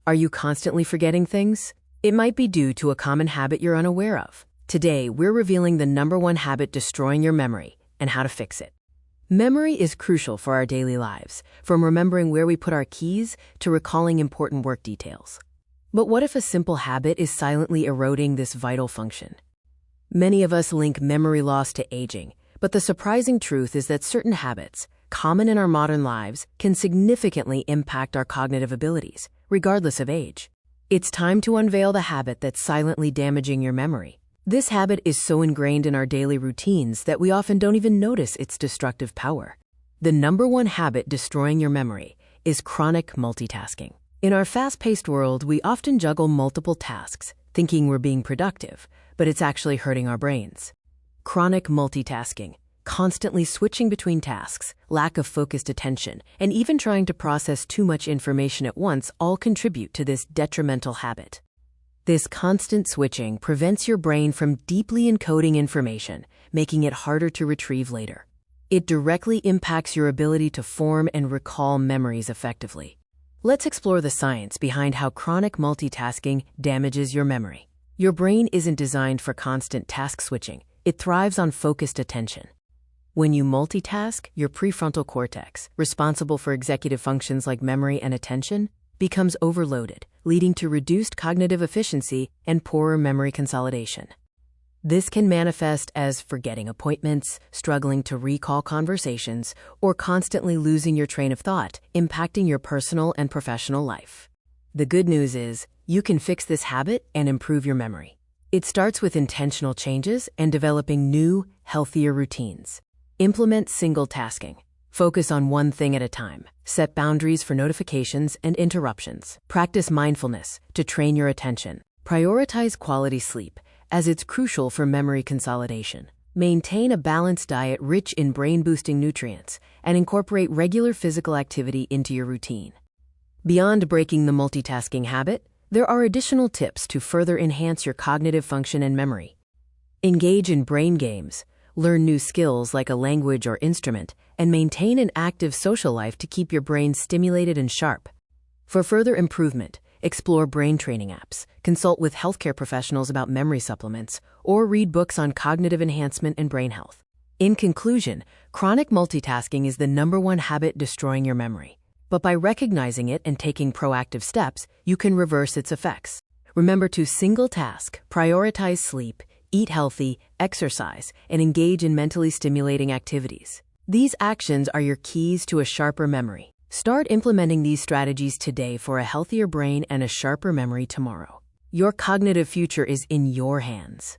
Are you constantly forgetting things? It might be due to a common habit you're unaware of. Today, we're revealing the number one habit destroying your memory and how to fix it. Memory is crucial for our daily lives, from remembering where we put our keys to recalling important work details. But what if a simple habit is silently eroding this vital function? Many of us link memory loss to aging, but the surprising truth is that certain habits, common in our modern lives, can significantly impact our cognitive abilities, regardless of age. It's time to unveil the habit that's silently damaging your memory. This habit is so ingrained in our daily routines that we often don't even notice its destructive power. The number one habit destroying your memory is chronic multitasking. In our fast-paced world, we often juggle multiple tasks, thinking we're being productive, but it's actually hurting our brains. Chronic multitasking, constantly switching between tasks, lack of focused attention, and even trying to process too much information at once all contribute to this detrimental habit. This constant switching prevents your brain from deeply encoding information, making it harder to retrieve later. It directly impacts your ability to form and recall memories effectively. Let's explore the science behind how chronic multitasking damages your memory. Your brain isn't designed for constant task switching. It thrives on focused attention. When you multitask, your prefrontal cortex, responsible for executive functions like memory and attention, becomes overloaded, leading to reduced cognitive efficiency and poorer memory consolidation. This can manifest as forgetting appointments, struggling to recall conversations, or constantly losing your train of thought, impacting your personal and professional life. The good news is, you can fix this habit and improve your memory. It starts with intentional changes and developing new, healthier routines. Implement single tasking. Focus on one thing at a time. Set boundaries for notifications and interruptions. Practice mindfulness to train your attention. Prioritize quality sleep, as it's crucial for memory consolidation. Maintain a balanced diet rich in brain-boosting nutrients, and incorporate regular physical activity into your routine. Beyond breaking the multitasking habit, there are additional tips to further enhance your cognitive function and memory. Engage in brain games, learn new skills like a language or instrument, and maintain an active social life to keep your brain stimulated and sharp. For further improvement, explore brain training apps, consult with healthcare professionals about memory supplements, or read books on cognitive enhancement and brain health. In conclusion, chronic multitasking is the number one habit destroying your memory. But by recognizing it and taking proactive steps, you can reverse its effects. Remember to single task, prioritize sleep, eat healthy, exercise, and engage in mentally stimulating activities. These actions are your keys to a sharper memory. Start implementing these strategies today for a healthier brain and a sharper memory tomorrow. Your cognitive future is in your hands.